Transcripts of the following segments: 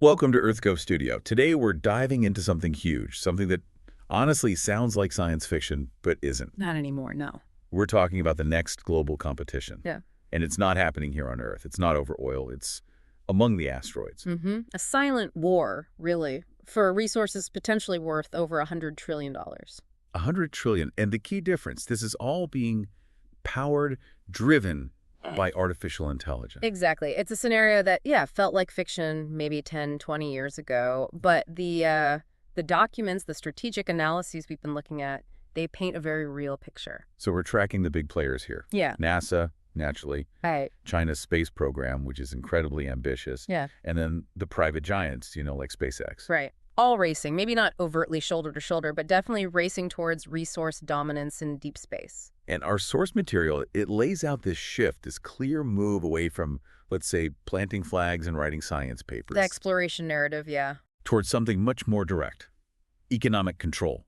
Welcome to EarthGov Studio. Today we're diving into something huge, something that honestly sounds like science fiction, but isn't. Not anymore, no. We're talking about the next global competition. Yeah. And it's not happening here on Earth. It's not over oil. It's among the asteroids. A silent war, really, for resources potentially worth over $100 trillion. 100 trillion. And the key difference, this is all being powered, driven by artificial intelligence. Exactly. It's a scenario that, felt like fiction maybe 10, 20 years ago. But the documents, the strategic analyses we've been looking at, they paint a very real picture. So we're tracking the big players here. Yeah. NASA, naturally. Right. China's space program, which is incredibly ambitious. Yeah. And then the private giants, like SpaceX. Right. All racing, maybe not overtly shoulder to shoulder, but definitely racing towards resource dominance in deep space. And our source material, it lays out this shift, this clear move away from, let's say, planting flags and writing science papers. The exploration narrative, yeah. Towards something much more direct. Economic control.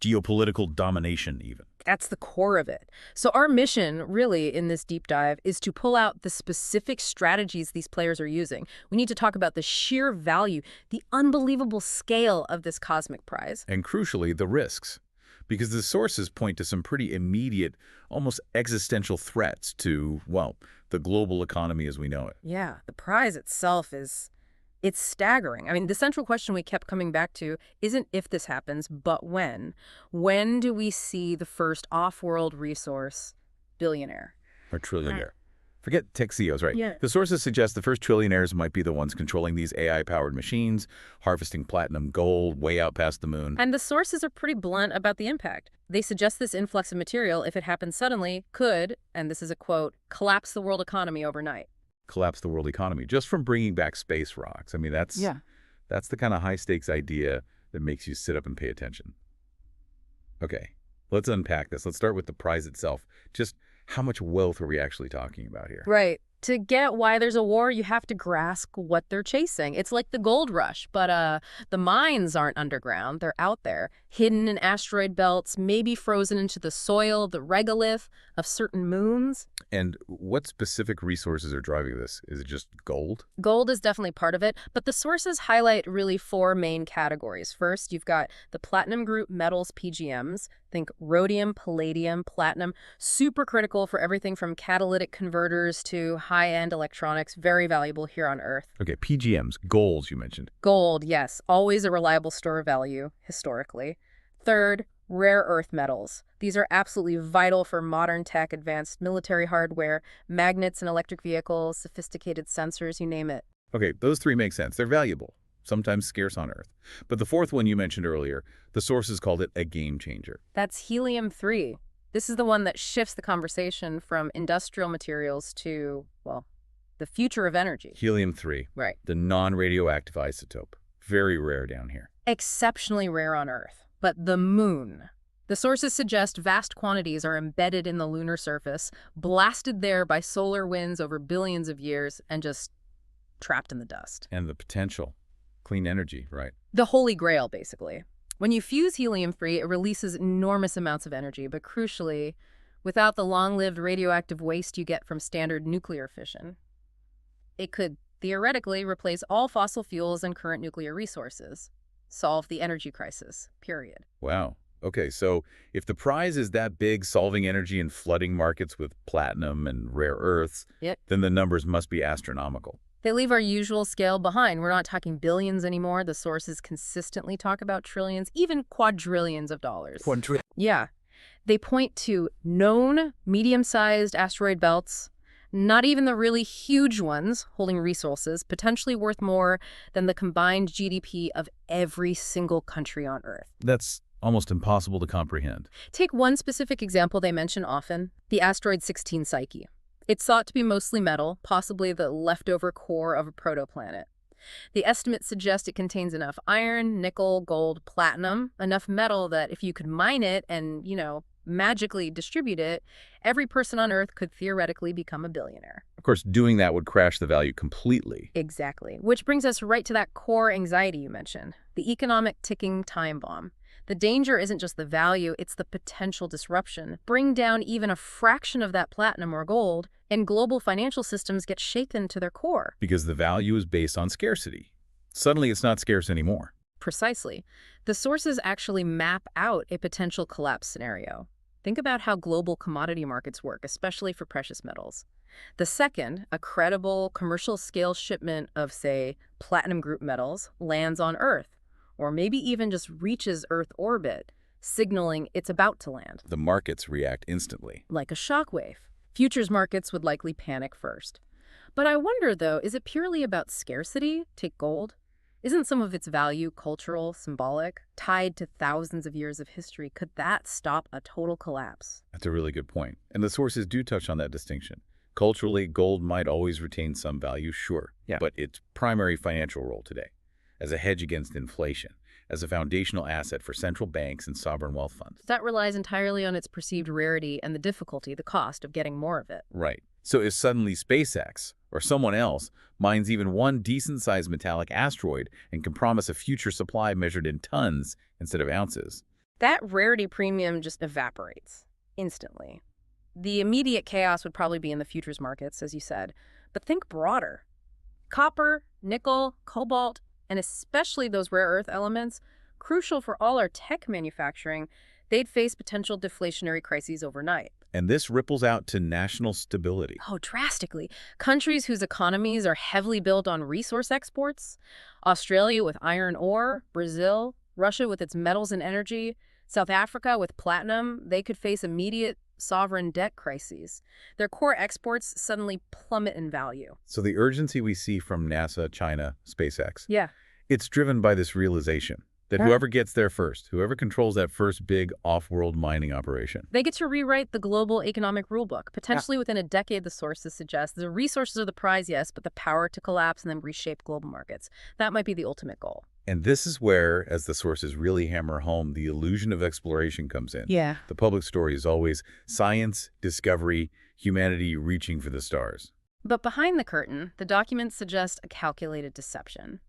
Geopolitical domination, even. That's the core of it. So our mission, really, in this deep dive, is to pull out the specific strategies these players are using. We need to talk about the sheer value, the unbelievable scale of this cosmic prize. And crucially, the risks. Because the sources point to some pretty immediate, almost existential threats to, well, the global economy as we know it. Yeah, the prize itself it's staggering. I mean, the central question we kept coming back to isn't if this happens, but when. When do we see the first off-world resource billionaire? Or trillionaire. Forget tech CEOs, right? Yeah. The sources suggest the first trillionaires might be the ones controlling these AI-powered machines, harvesting platinum, gold, way out past the moon. And the sources are pretty blunt about the impact. They suggest this influx of material, if it happens suddenly, could, and this is a quote, collapse the world economy overnight. Collapse the world economy just from bringing back space rocks. I mean, that's the kind of high-stakes idea that makes you sit up and pay attention. Okay, let's unpack this. Let's start with the prize itself. Just how much wealth are we actually talking about here? Right. To get why there's a war, you have to grasp what they're chasing. It's like the gold rush, but the mines aren't underground. They're out there, hidden in asteroid belts, maybe frozen into the soil, the regolith of certain moons. And what specific resources are driving this? Is it just gold? Gold is definitely part of it, but the sources highlight really four main categories. First, you've got the platinum group metals, PGMs. Think rhodium, palladium, platinum, super critical for everything from catalytic converters to high-end electronics, very valuable here on Earth. Okay, PGMs, golds you mentioned. Gold, yes, always a reliable store of value, historically. Third, rare earth metals. These are absolutely vital for modern tech, advanced military hardware, magnets in electric vehicles, sophisticated sensors, you name it. Okay, those three make sense. They're valuable, sometimes scarce on Earth. But the fourth one you mentioned earlier, the sources called it a game changer. That's helium-3. This is the one that shifts the conversation from industrial materials to, well, the future of energy. Helium-3. Right. The non-radioactive isotope. Very rare down here. Exceptionally rare on Earth. But the moon. The sources suggest vast quantities are embedded in the lunar surface, blasted there by solar winds over billions of years, and just trapped in the dust. And the potential. Clean energy, right? The holy grail, basically. When you fuse helium-3, it releases enormous amounts of energy, but crucially, without the long-lived radioactive waste you get from standard nuclear fission. It could theoretically replace all fossil fuels and current nuclear resources. Solve the energy crisis, period. Wow. Okay, so if the prize is that big, solving energy and flooding markets with platinum and rare earths, then the numbers must be astronomical. They leave our usual scale behind. We're not talking billions anymore. The sources consistently talk about trillions, even quadrillions of dollars. Yeah. They point to known medium-sized asteroid belts, not even the really huge ones holding resources, potentially worth more than the combined GDP of every single country on Earth. That's almost impossible to comprehend. Take one specific example they mention often, the asteroid 16 Psyche. It's thought to be mostly metal, possibly the leftover core of a protoplanet. The estimates suggest it contains enough iron, nickel, gold, platinum, enough metal that if you could mine it and, magically distribute it, every person on Earth could theoretically become a billionaire. Of course, doing that would crash the value completely. Exactly. Which brings us right to that core anxiety you mentioned, the economic ticking time bomb. The danger isn't just the value, it's the potential disruption. Bring down even a fraction of that platinum or gold, and global financial systems get shaken to their core. Because the value is based on scarcity. Suddenly it's not scarce anymore. Precisely. The sources actually map out a potential collapse scenario. Think about how global commodity markets work, especially for precious metals. The second, a credible commercial-scale shipment of, say, platinum group metals lands on Earth, or maybe even just reaches Earth orbit, signaling it's about to land. The markets react instantly. Like a shockwave. Futures markets would likely panic first. But I wonder, though, is it purely about scarcity? Take gold. Isn't some of its value cultural, symbolic, tied to thousands of years of history? Could that stop a total collapse? That's a really good point. And the sources do touch on that distinction. Culturally, gold might always retain some value, sure, but its primary financial role today, as a hedge against inflation, as a foundational asset for central banks and sovereign wealth funds. That relies entirely on its perceived rarity and the difficulty, the cost of getting more of it. Right. So if suddenly SpaceX or someone else mines even one decent-sized metallic asteroid and can promise a future supply measured in tons instead of ounces, that rarity premium just evaporates instantly. The immediate chaos would probably be in the futures markets, as you said. But think broader. Copper, nickel, cobalt, and especially those rare earth elements, crucial for all our tech manufacturing, they'd face potential deflationary crises overnight. And this ripples out to national stability. Oh, drastically. Countries whose economies are heavily built on resource exports, Australia with iron ore, Brazil, Russia with its metals and energy, South Africa with platinum, they could face immediate sovereign debt crises. Their core exports suddenly plummet in value. So the urgency we see from NASA, China, SpaceX, Yeah. it's driven by this realization that whoever gets there first, whoever controls that first big off-world mining operation, they get to rewrite the global economic rulebook. Potentially within a decade, the sources suggest the resources are the prize, yes, but the power to collapse and then reshape global markets. That might be the ultimate goal. And this is where, as the sources really hammer home, the illusion of exploration comes in. Yeah. The public story is always science, discovery, humanity reaching for the stars. But behind the curtain, the documents suggest a calculated deception.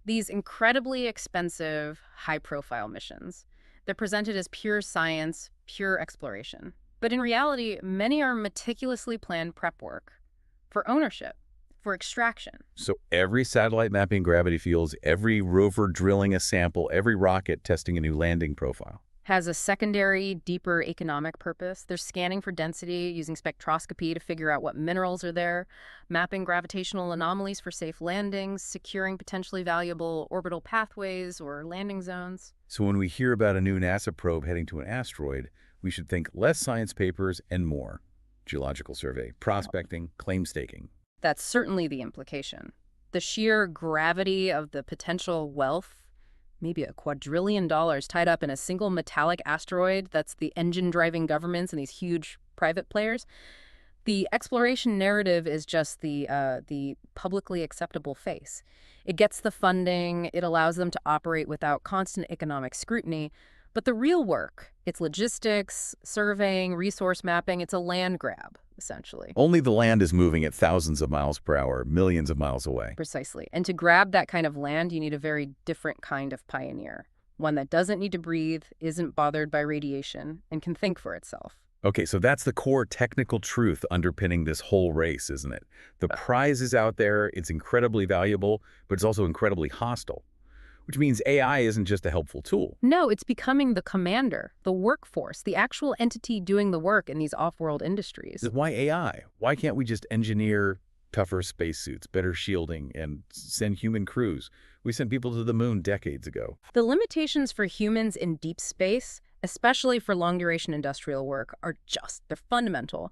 These incredibly expensive, high-profile missions, they're presented as pure science, pure exploration. But in reality, many are meticulously planned prep work for ownership, for extraction. So every satellite mapping gravity fields, every rover drilling a sample, every rocket testing a new landing profile has a secondary, deeper economic purpose. They're scanning for density, using spectroscopy to figure out what minerals are there, mapping gravitational anomalies for safe landings, securing potentially valuable orbital pathways or landing zones. So when we hear about a new NASA probe heading to an asteroid, we should think less science papers and more geological survey, prospecting, claim staking. That's certainly the implication. The sheer gravity of the potential wealth, maybe $1 quadrillion tied up in a single metallic asteroid that's the engine driving governments and these huge private players. The exploration narrative is just the publicly acceptable face. It gets the funding, it allows them to operate without constant economic scrutiny, but the real work, it's logistics, surveying, resource mapping, it's a land grab, essentially. Only the land is moving at thousands of miles per hour, millions of miles away. Precisely. And to grab that kind of land, you need a very different kind of pioneer. One that doesn't need to breathe, isn't bothered by radiation, and can think for itself. Okay, so that's the core technical truth underpinning this whole race, isn't it? The prize is out there, it's incredibly valuable, but it's also incredibly hostile. Which means AI isn't just a helpful tool. No, it's becoming the commander, the workforce, the actual entity doing the work in these off-world industries. Why AI? Why can't we just engineer tougher spacesuits, better shielding, and send human crews? We sent people to the moon decades ago. The limitations for humans in deep space, especially for long-duration industrial work, they're fundamental.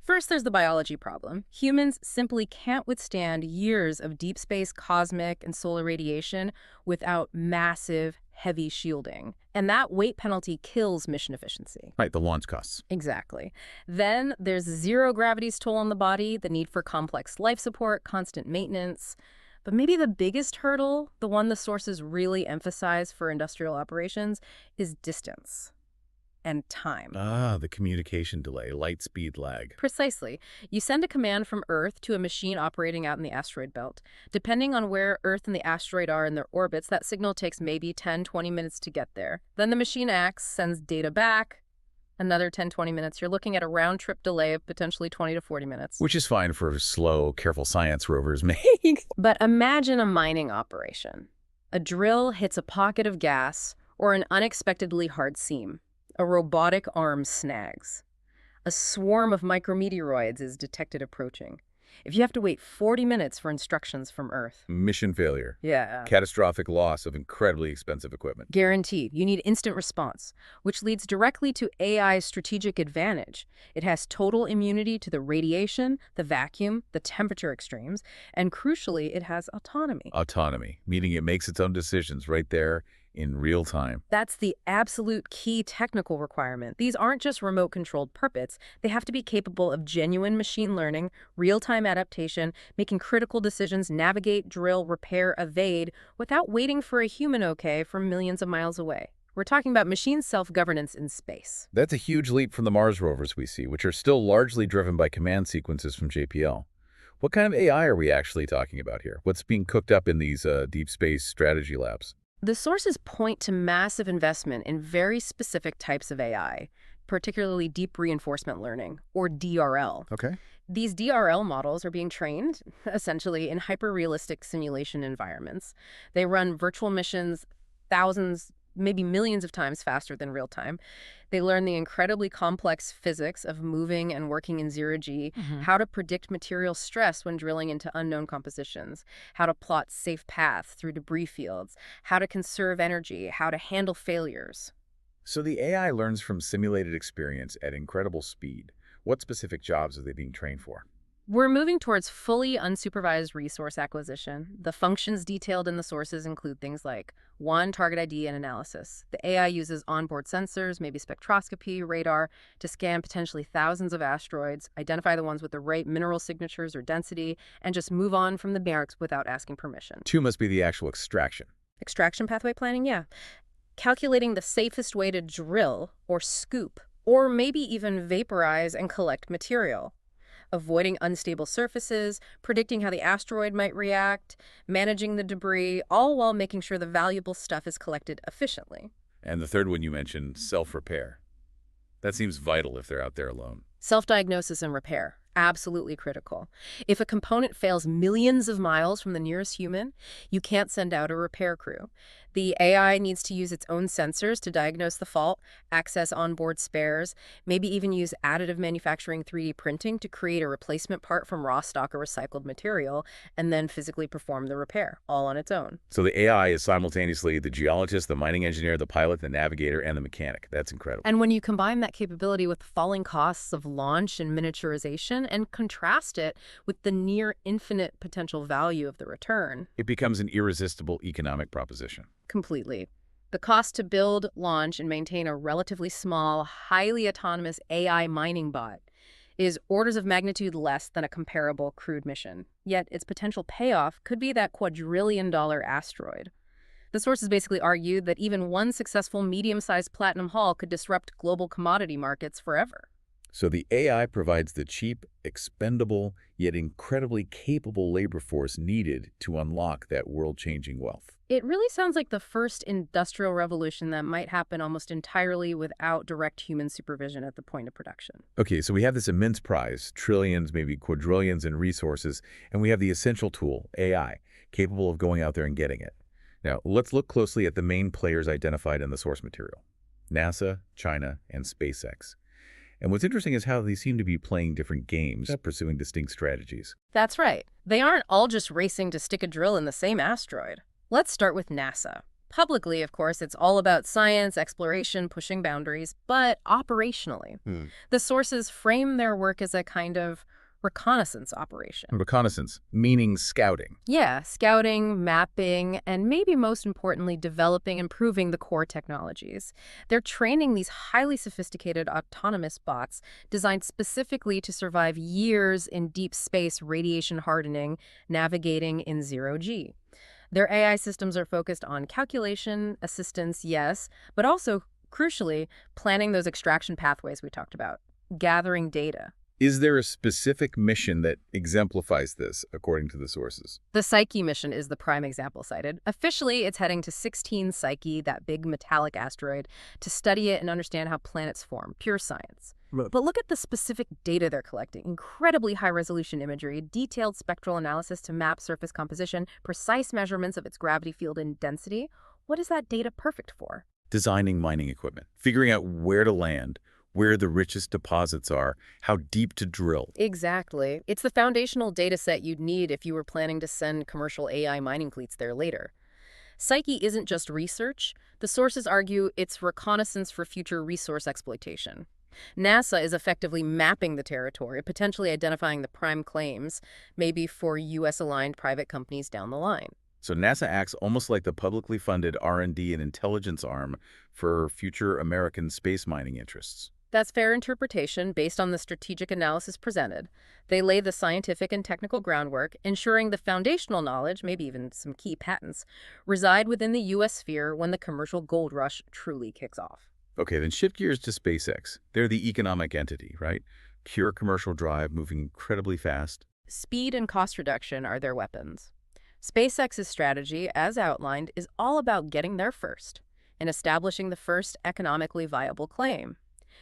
First, there's the biology problem. Humans simply can't withstand years of deep space cosmic and solar radiation without massive, heavy shielding. And that weight penalty kills mission efficiency. Right, the launch costs. Exactly. Then there's zero gravity's toll on the body, the need for complex life support, constant maintenance. But maybe the biggest hurdle, the one the sources really emphasize for industrial operations, is distance and time. The communication delay, light speed lag. Precisely. You send a command from Earth to a machine operating out in the asteroid belt. Depending on where Earth and the asteroid are in their orbits, that signal takes maybe 10, 20 minutes to get there. Then the machine acts, sends data back, another 10, 20 minutes. You're looking at a round-trip delay of potentially 20 to 40 minutes. Which is fine for slow, careful science rovers. But imagine a mining operation. A drill hits a pocket of gas or an unexpectedly hard seam. A robotic arm snags. A swarm of micrometeoroids is detected approaching. If you have to wait 40 minutes for instructions from Earth. Mission failure. Yeah. Catastrophic loss of incredibly expensive equipment. Guaranteed. You need instant response, which leads directly to AI's strategic advantage. It has total immunity to the radiation, the vacuum, the temperature extremes, and crucially, it has autonomy. Autonomy, meaning it makes its own decisions right there in real time. That's the absolute key technical requirement. These aren't just remote-controlled puppets. They have to be capable of genuine machine learning, real-time adaptation, making critical decisions, navigate, drill, repair, evade, without waiting for a human okay from millions of miles away. We're talking about machine self-governance in space. That's a huge leap from the Mars rovers we see, which are still largely driven by command sequences from JPL. What kind of AI are we actually talking about here? What's being cooked up in these deep space strategy labs? The sources point to massive investment in very specific types of AI, particularly deep reinforcement learning, or DRL. Okay. These DRL models are being trained, essentially, in hyper-realistic simulation environments. They run virtual missions thousands, maybe millions of times faster than real time. They learn the incredibly complex physics of moving and working in zero-G, how to predict material stress when drilling into unknown compositions, how to plot safe paths through debris fields, how to conserve energy, how to handle failures. So the AI learns from simulated experience at incredible speed. What specific jobs are they being trained for? We're moving towards fully unsupervised resource acquisition. The functions detailed in the sources include things like 1. Target ID and analysis. The AI uses onboard sensors, maybe spectroscopy, radar, to scan potentially thousands of asteroids, identify the ones with the right mineral signatures or density, and just move on from the barracks without asking permission. 2 must be the actual extraction. Extraction pathway planning, yeah. Calculating the safest way to drill or scoop, or maybe even vaporize and collect material. Avoiding unstable surfaces, predicting how the asteroid might react, managing the debris, all while making sure the valuable stuff is collected efficiently. And the third one you mentioned, self-repair. That seems vital if they're out there alone. Self-diagnosis and repair, absolutely critical. If a component fails millions of miles from the nearest human, you can't send out a repair crew. The AI needs to use its own sensors to diagnose the fault, access onboard spares, maybe even use additive manufacturing 3D printing to create a replacement part from raw stock or recycled material, and then physically perform the repair, all on its own. So the AI is simultaneously the geologist, the mining engineer, the pilot, the navigator, and the mechanic. That's incredible. And when you combine that capability with the falling costs of launch and miniaturization and contrast it with the near infinite potential value of the return, it becomes an irresistible economic proposition. Completely. The cost to build, launch, and maintain a relatively small, highly autonomous AI mining bot is orders of magnitude less than a comparable crewed mission. Yet its potential payoff could be that quadrillion-dollar asteroid. The sources basically argued that even one successful medium-sized platinum haul could disrupt global commodity markets forever. So the AI provides the cheap, expendable, yet incredibly capable labor force needed to unlock that world-changing wealth. It really sounds like the first industrial revolution that might happen almost entirely without direct human supervision at the point of production. Okay, so we have this immense prize, trillions, maybe quadrillions in resources, and we have the essential tool, AI, capable of going out there and getting it. Now, let's look closely at the main players identified in the source material: NASA, China, and SpaceX. And what's interesting is how they seem to be playing different games, pursuing distinct strategies. That's right. They aren't all just racing to stick a drill in the same asteroid. Let's start with NASA. Publicly, of course, it's all about science, exploration, pushing boundaries, but operationally, the sources frame their work as a kind of reconnaissance operation. Reconnaissance, meaning scouting. Yeah, scouting, mapping, and maybe most importantly, developing and improving the core technologies. They're training these highly sophisticated autonomous bots designed specifically to survive years in deep space radiation hardening, navigating in zero-G. Their AI systems are focused on calculation, assistance, yes, but also, crucially, planning those extraction pathways we talked about, gathering data. Is there a specific mission that exemplifies this, according to the sources? The Psyche mission is the prime example cited. Officially, it's heading to 16 Psyche, that big metallic asteroid, to study it and understand how planets form. Pure science. But look at the specific data they're collecting. Incredibly high-resolution imagery, detailed spectral analysis to map surface composition, precise measurements of its gravity field and density. What is that data perfect for? Designing mining equipment, figuring out where to land, where the richest deposits are, how deep to drill. Exactly. It's the foundational data set you'd need if you were planning to send commercial AI mining fleets there later. Psyche isn't just research. The sources argue it's reconnaissance for future resource exploitation. NASA is effectively mapping the territory, potentially identifying the prime claims, maybe for U.S.-aligned private companies down the line. So NASA acts almost like the publicly funded R&D and intelligence arm for future American space mining interests. That's fair interpretation based on the strategic analysis presented. They lay the scientific and technical groundwork, ensuring the foundational knowledge, maybe even some key patents, reside within the U.S. sphere when the commercial gold rush truly kicks off. Okay, then shift gears to SpaceX. They're the economic entity, right? Pure commercial drive, moving incredibly fast. Speed and cost reduction are their weapons. SpaceX's strategy, as outlined, is all about getting there first and establishing the first economically viable claim.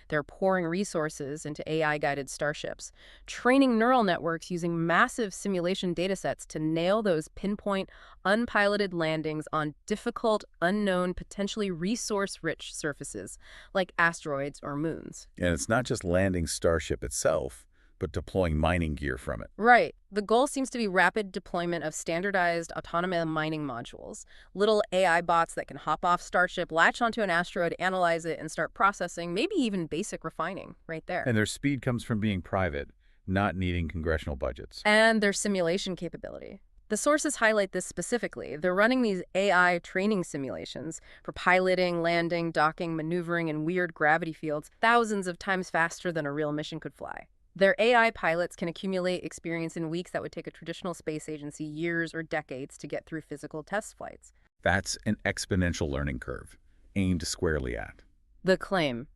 They're pouring resources into AI-guided starships, training neural networks using massive simulation datasets to nail those pinpoint, unpiloted landings on difficult, unknown, potentially resource-rich surfaces, like asteroids or moons. And it's not just landing Starship itself, but deploying mining gear from it. Right. The goal seems to be rapid deployment of standardized autonomous mining modules, little AI bots that can hop off Starship, latch onto an asteroid, analyze it, and start processing, maybe even basic refining right there. And their speed comes from being private, not needing congressional budgets. And their simulation capability. The sources highlight this specifically. They're running these AI training simulations for piloting, landing, docking, maneuvering in weird gravity fields thousands of times faster than a real mission could fly. Their AI pilots can accumulate experience in weeks that would take a traditional space agency years or decades to get through physical test flights. That's an exponential learning curve, aimed squarely at the claim.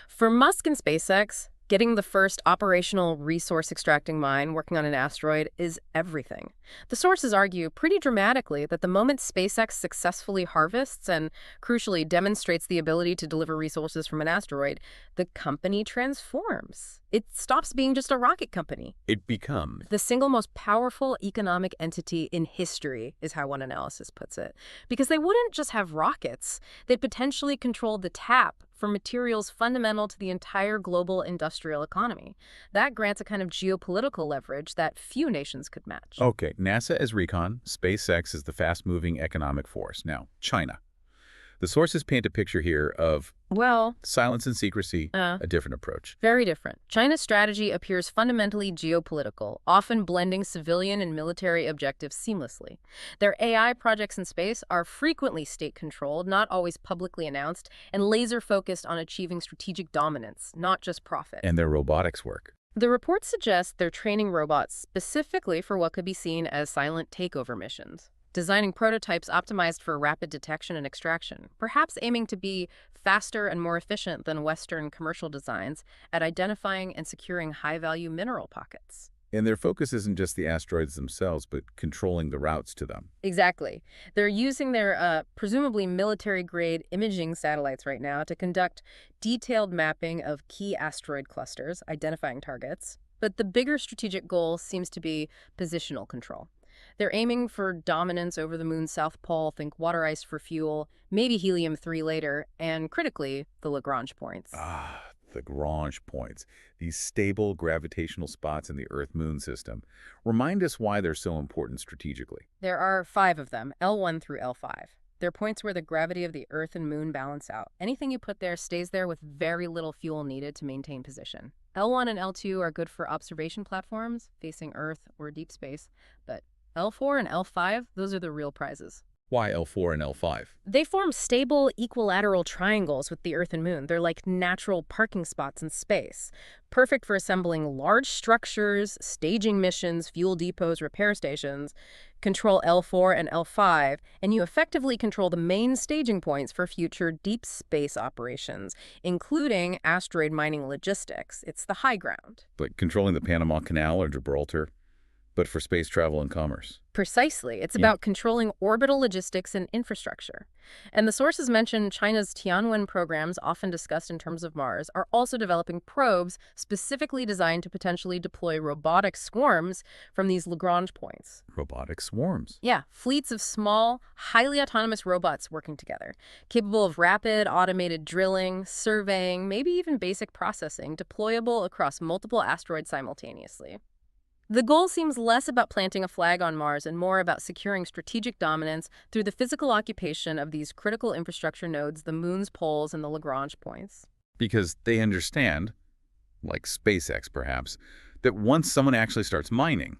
For Musk and SpaceX, getting the first operational resource-extracting mine working on an asteroid is everything. The sources argue pretty dramatically that the moment SpaceX successfully harvests and, crucially, demonstrates the ability to deliver resources from an asteroid, the company transforms. It stops being just a rocket company. It becomes the single most powerful economic entity in history, is how one analysis puts it. Because they wouldn't just have rockets. They'd potentially control the tap for materials fundamental to the entire global industrial economy. That grants a kind of geopolitical leverage that few nations could match. Okay, NASA as recon, SpaceX is the fast-moving economic force. Now, China. The sources paint a picture here of, well, silence and secrecy, a different approach. Very different. China's strategy appears fundamentally geopolitical, often blending civilian and military objectives seamlessly. Their AI projects in space are frequently state-controlled, not always publicly announced, and laser-focused on achieving strategic dominance, not just profit. And their robotics work. The reports suggest they're training robots specifically for what could be seen as silent takeover missions, designing prototypes optimized for rapid detection and extraction, perhaps aiming to be faster and more efficient than Western commercial designs at identifying and securing high-value mineral pockets. And their focus isn't just the asteroids themselves, but controlling the routes to them. Exactly. They're using their presumably military-grade imaging satellites right now to conduct detailed mapping of key asteroid clusters, identifying targets. But the bigger strategic goal seems to be positional control. They're aiming for dominance over the moon's south pole, think water ice for fuel, maybe helium-3 later, and critically, the Lagrange points. The Lagrange points, these stable gravitational spots in the Earth-Moon system. Remind us why they're so important strategically. There are 5 of them, L1 through L5. They're points where the gravity of the Earth and Moon balance out. Anything you put there stays there with very little fuel needed to maintain position. L1 and L2 are good for observation platforms facing Earth or deep space, but L4 and L5, those are the real prizes. Why L4 and L5? They form stable equilateral triangles with the Earth and Moon. They're like natural parking spots in space, perfect for assembling large structures, staging missions, fuel depots, repair stations. Control L4 and L5, and you effectively control the main staging points for future deep space operations, including asteroid mining logistics. It's the high ground. Like controlling the Panama Canal or Gibraltar. but for space travel and commerce. Precisely. It's about controlling orbital logistics and infrastructure. And the sources mention China's Tianwen programs, often discussed in terms of Mars, are also developing probes specifically designed to potentially deploy robotic swarms from these Lagrange points. Robotic swarms? Yeah, fleets of small, highly autonomous robots working together, capable of rapid, automated drilling, surveying, maybe even basic processing, deployable across multiple asteroids simultaneously. The goal seems less about planting a flag on Mars and more about securing strategic dominance through the physical occupation of these critical infrastructure nodes, the moon's poles and the Lagrange points. Because they understand, like SpaceX perhaps, that once someone actually starts mining,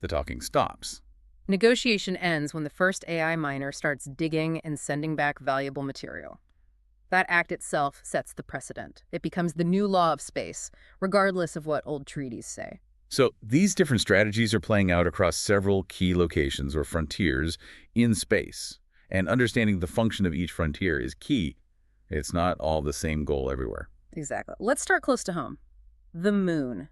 the talking stops. Negotiation ends when the first AI miner starts digging and sending back valuable material. That act itself sets the precedent. It becomes the new law of space, regardless of what old treaties say. So these different strategies are playing out across several key locations or frontiers in space. And understanding the function of each frontier is key. It's not all the same goal everywhere. Exactly. Let's start close to home. The moon.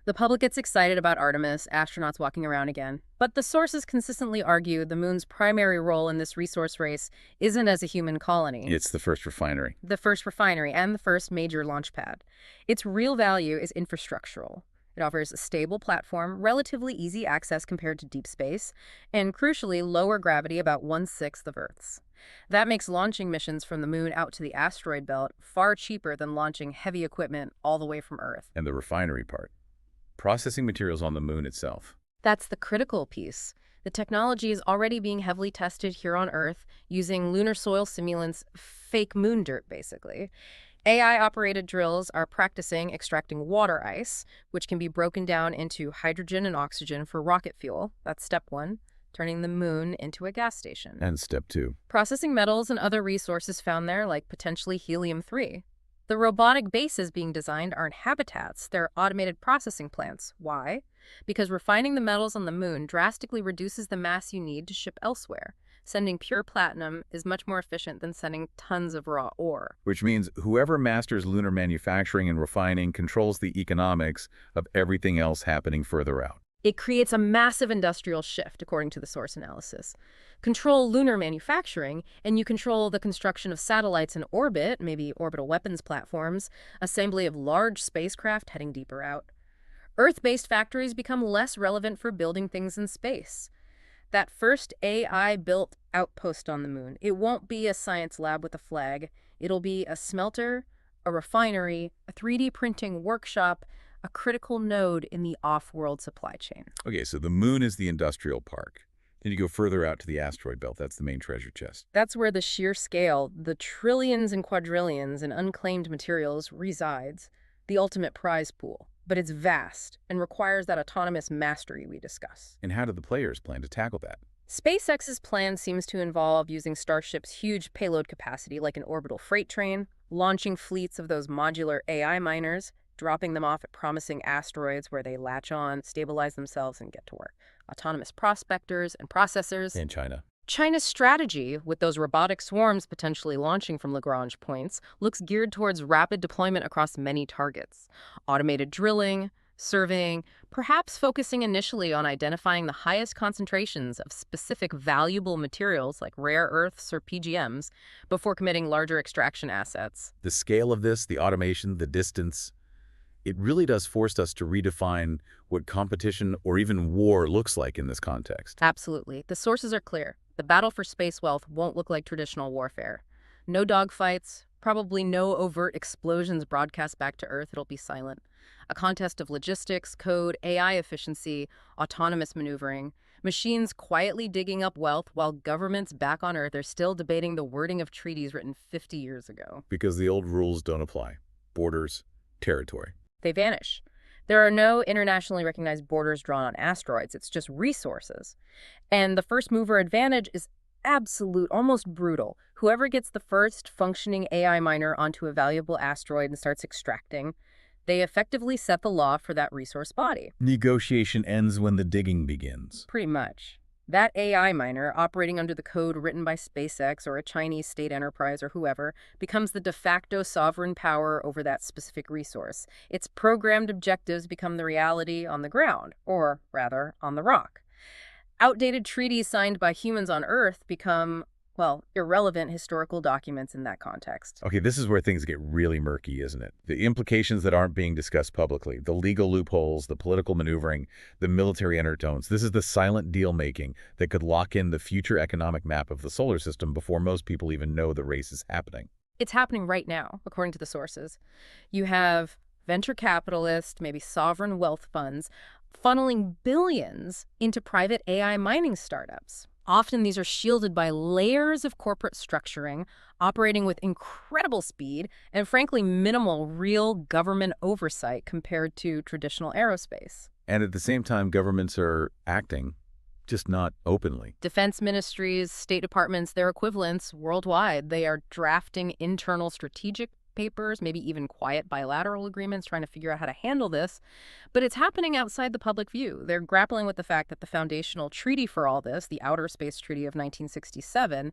The public gets excited about Artemis, astronauts walking around again. But the sources consistently argue the moon's primary role in this resource race isn't as a human colony. It's the first refinery. The first refinery and the first major launch pad. Its real value is infrastructural. It offers a stable platform, relatively easy access compared to deep space, and crucially lower gravity, about 1/6 of Earth's. That makes launching missions from the moon out to the asteroid belt far cheaper than launching heavy equipment all the way from Earth. And the refinery part. Processing materials on the moon itself. That's the critical piece. The technology is already being heavily tested here on Earth using lunar soil simulants, fake moon dirt, basically. AI-operated drills are practicing extracting water ice, which can be broken down into hydrogen and oxygen for rocket fuel. That's step 1, turning the moon into a gas station. And step 2. Processing metals and other resources found there, like potentially helium-3. The robotic bases being designed aren't habitats, they're automated processing plants. Why? Because refining the metals on the moon drastically reduces the mass you need to ship elsewhere. Sending pure platinum is much more efficient than sending tons of raw ore. Which means whoever masters lunar manufacturing and refining controls the economics of everything else happening further out. It creates a massive industrial shift, according to the source analysis. Control lunar manufacturing, and you control the construction of satellites in orbit, maybe orbital weapons platforms, assembly of large spacecraft heading deeper out. Earth-based factories become less relevant for building things in space. That first AI-built outpost on the moon, it won't be a science lab with a flag. It'll be a smelter, a refinery, a 3D printing workshop, a critical node in the off-world supply chain. Okay, so the moon is the industrial park. Then you go further out to the asteroid belt. That's the main treasure chest. That's where the sheer scale, the trillions and quadrillions in unclaimed materials resides, the ultimate prize pool. But it's vast and requires that autonomous mastery we discuss. And how do the players plan to tackle that? SpaceX's plan seems to involve using Starship's huge payload capacity like an orbital freight train, launching fleets of those modular AI miners, dropping them off at promising asteroids where they latch on, stabilize themselves, and get to work. Autonomous prospectors and processors. In China. China's strategy, with those robotic swarms potentially launching from Lagrange points, looks geared towards rapid deployment across many targets. Automated drilling, surveying, perhaps focusing initially on identifying the highest concentrations of specific valuable materials like rare earths or PGMs before committing larger extraction assets. The scale of this, the automation, the distance, it really does force us to redefine what competition or even war looks like in this context. Absolutely. The sources are clear. The battle for space wealth won't look like traditional warfare. No dogfights, probably no overt explosions broadcast back to Earth. It'll be silent. A contest of logistics, code, AI efficiency, autonomous maneuvering, machines quietly digging up wealth while governments back on Earth are still debating the wording of treaties written 50 years ago. Because the old rules don't apply. Borders, territory. They vanish. There are no internationally recognized borders drawn on asteroids. It's just resources. And the first mover advantage is absolute, almost brutal. Whoever gets the first functioning AI miner onto a valuable asteroid and starts extracting, they effectively set the law for that resource body. Negotiation ends when the digging begins. Pretty much. That AI miner, operating under the code written by SpaceX or a Chinese state enterprise or whoever, becomes the de facto sovereign power over that specific resource. Its programmed objectives become the reality on the ground, or rather, on the rock. Outdated treaties signed by humans on Earth become, well, irrelevant historical documents in that context. Okay, this is where things get really murky, isn't it? The implications that aren't being discussed publicly, the legal loopholes, the political maneuvering, the military undertones. This is the silent deal-making that could lock in the future economic map of the solar system before most people even know the race is happening. It's happening right now, according to the sources. You have venture capitalists, maybe sovereign wealth funds, funneling billions into private AI mining startups. Often these are shielded by layers of corporate structuring, operating with incredible speed and, frankly, minimal real government oversight compared to traditional aerospace. And at the same time, governments are acting, just not openly. Defense ministries, state departments, their equivalents worldwide, they are drafting internal strategic papers, maybe even quiet bilateral agreements, trying to figure out how to handle this. But it's happening outside the public view. They're grappling with the fact that the foundational treaty for all this, the Outer Space Treaty of 1967,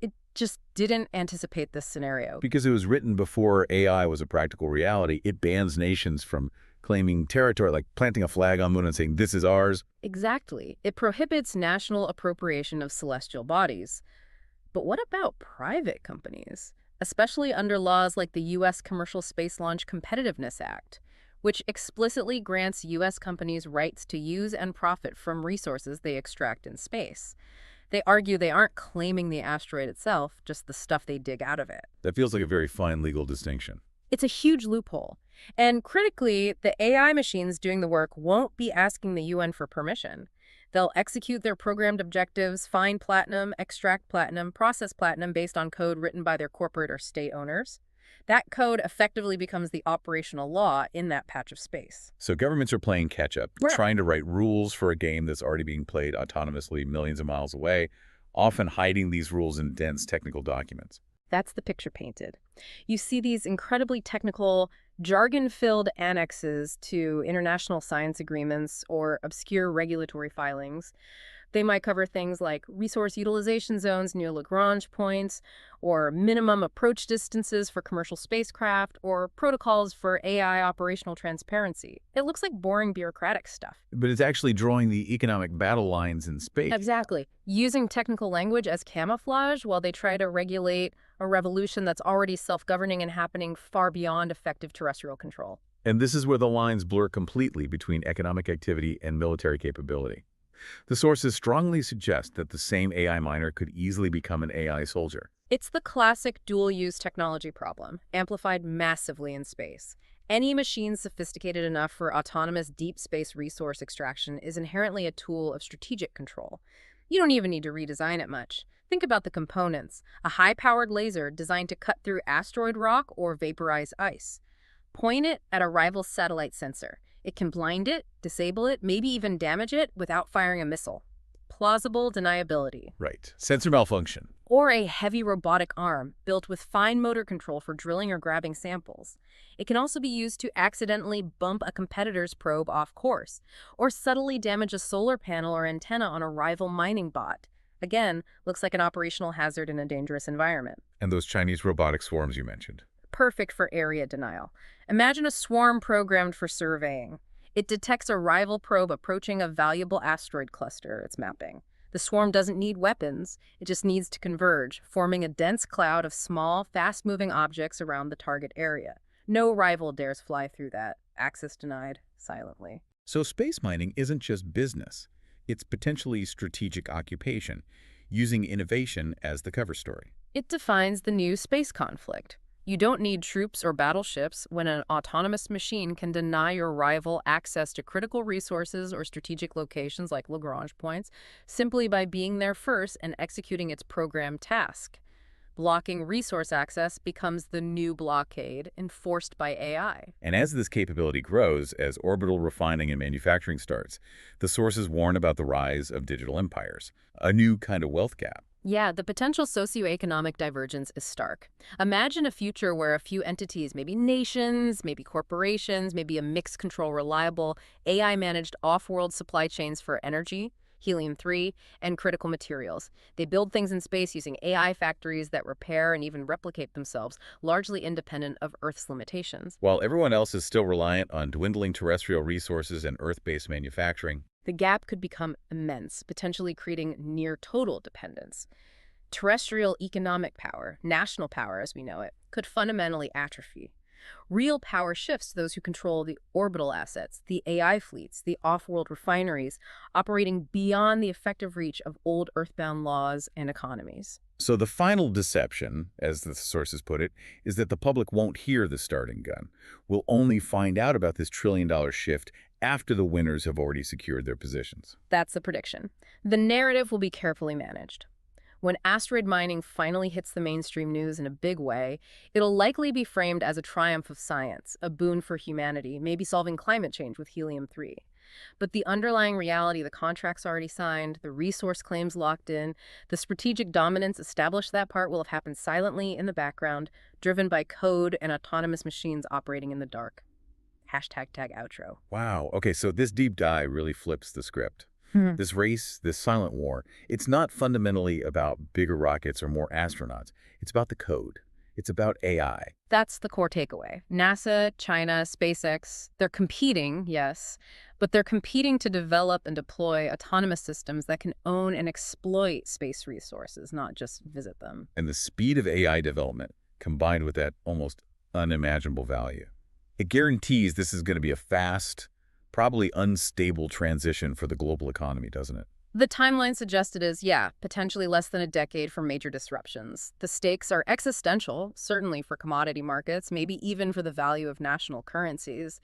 it just didn't anticipate this scenario. Because it was written before AI was a practical reality, it bans nations from claiming territory, like planting a flag on the moon and saying, this is ours. Exactly. It prohibits national appropriation of celestial bodies. But what about private companies? Especially under laws like the U.S. Commercial Space Launch Competitiveness Act, which explicitly grants U.S. companies rights to use and profit from resources they extract in space. They argue they aren't claiming the asteroid itself, just the stuff they dig out of it. That feels like a very fine legal distinction. It's a huge loophole. And critically, the AI machines doing the work won't be asking the UN for permission. They'll execute their programmed objectives, find platinum, extract platinum, process platinum based on code written by their corporate or state owners. That code effectively becomes the operational law in that patch of space. So governments are playing catch-up, trying to write rules for a game that's already being played autonomously millions of miles away, often hiding these rules in dense technical documents. That's the picture painted. You see these incredibly technical, jargon-filled annexes to international science agreements or obscure regulatory filings. They might cover things like resource utilization zones near Lagrange points, or minimum approach distances for commercial spacecraft, or protocols for AI operational transparency. It looks like boring bureaucratic stuff. But it's actually drawing the economic battle lines in space. Exactly. Using technical language as camouflage while they try to regulate a revolution that's already self-governing and happening far beyond effective terrestrial control. And this is where the lines blur completely between economic activity and military capability. The sources strongly suggest that the same AI miner could easily become an AI soldier. It's the classic dual-use technology problem, amplified massively in space. Any machine sophisticated enough for autonomous deep space resource extraction is inherently a tool of strategic control. You don't even need to redesign it much. Think about the components. A high-powered laser designed to cut through asteroid rock or vaporize ice. Point it at a rival satellite sensor. It can blind it, disable it, maybe even damage it without firing a missile. Plausible deniability. Right. Sensor malfunction. Or a heavy robotic arm built with fine motor control for drilling or grabbing samples. It can also be used to accidentally bump a competitor's probe off course, or subtly damage a solar panel or antenna on a rival mining bot. Again, looks like an operational hazard in a dangerous environment. And those Chinese robotic swarms you mentioned. Perfect for area denial. Imagine a swarm programmed for surveying. It detects a rival probe approaching a valuable asteroid cluster it's mapping. The swarm doesn't need weapons. It just needs to converge, forming a dense cloud of small, fast-moving objects around the target area. No rival dares fly through that. Access denied, silently. So space mining isn't just business. It's potentially strategic occupation, using innovation as the cover story. It defines the new space conflict. You don't need troops or battleships when an autonomous machine can deny your rival access to critical resources or strategic locations like Lagrange points simply by being there first and executing its programmed task. Blocking resource access becomes the new blockade enforced by AI. And as this capability grows, as orbital refining and manufacturing starts, the sources warn about the rise of digital empires, a new kind of wealth gap. Yeah, the potential socioeconomic divergence is stark. Imagine a future where a few entities, maybe nations, maybe corporations, maybe a mixed control reliable, AI-managed off-world supply chains for energy, helium-3, and critical materials. They build things in space using AI factories that repair and even replicate themselves, largely independent of Earth's limitations. While everyone else is still reliant on dwindling terrestrial resources and Earth-based manufacturing, the gap could become immense, potentially creating near-total dependence. Terrestrial economic power, national power as we know it, could fundamentally atrophy. Real power shifts to those who control the orbital assets, the AI fleets, the off-world refineries, operating beyond the effective reach of old earthbound laws and economies. so the final deception, as the sources put it, is that the public won't hear the starting gun. We'll only find out about this trillion-dollar shift after the winners have already secured their positions. That's the prediction. The narrative will be carefully managed. When asteroid mining finally hits the mainstream news in a big way, it'll likely be framed as a triumph of science, a boon for humanity, maybe solving climate change with helium-3. But the underlying reality, the contracts already signed, the resource claims locked in, the strategic dominance established, that part will have happened silently in the background, driven by code and autonomous machines operating in the dark. #outro. Wow. Okay, so this deep dive really flips the script. This race, this silent war, it's not fundamentally about bigger rockets or more astronauts. It's about the code. It's about AI. That's the core takeaway. NASA, China, SpaceX, they're competing, yes, but they're competing to develop and deploy autonomous systems that can own and exploit space resources, not just visit them. And the speed of AI development, combined with that almost unimaginable value, it guarantees this is going to be a fast, probably unstable transition for the global economy, doesn't it? The timeline suggested is, yeah, potentially less than a decade for major disruptions. The stakes are existential, certainly for commodity markets, maybe even for the value of national currencies.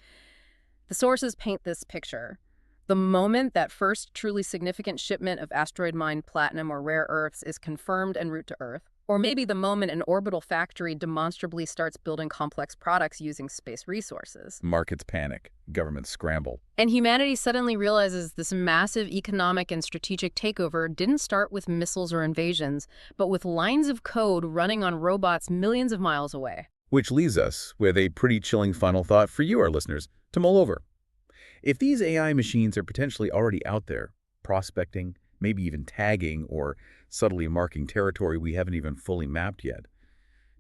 The sources paint this picture. The moment that first truly significant shipment of asteroid-mined platinum or rare earths is confirmed en route to Earth, or maybe the moment an orbital factory demonstrably starts building complex products using space resources. Markets panic, governments scramble. And humanity suddenly realizes this massive economic and strategic takeover didn't start with missiles or invasions, but with lines of code running on robots millions of miles away. Which leaves us with a pretty chilling final thought for you, our listeners, to mull over. If these AI machines are potentially already out there, prospecting, maybe even tagging or subtly marking territory we haven't even fully mapped yet,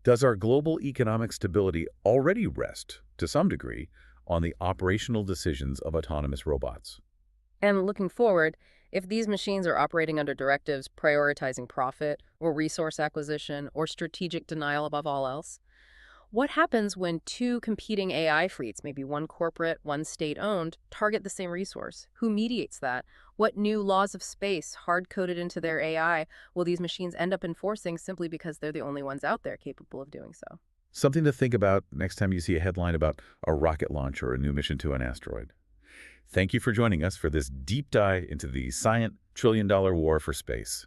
does our global economic stability already rest, to some degree, on the operational decisions of autonomous robots? And looking forward, if these machines are operating under directives prioritizing profit or resource acquisition or strategic denial above all else, what happens when two competing AI fleets, maybe one corporate, one state-owned, target the same resource? Who mediates that? What new laws of space, hard-coded into their AI, will these machines end up enforcing simply because they're the only ones out there capable of doing so? Something to think about next time you see a headline about a rocket launch or a new mission to an asteroid. Thank you for joining us for this deep dive into the science trillion-dollar war for space.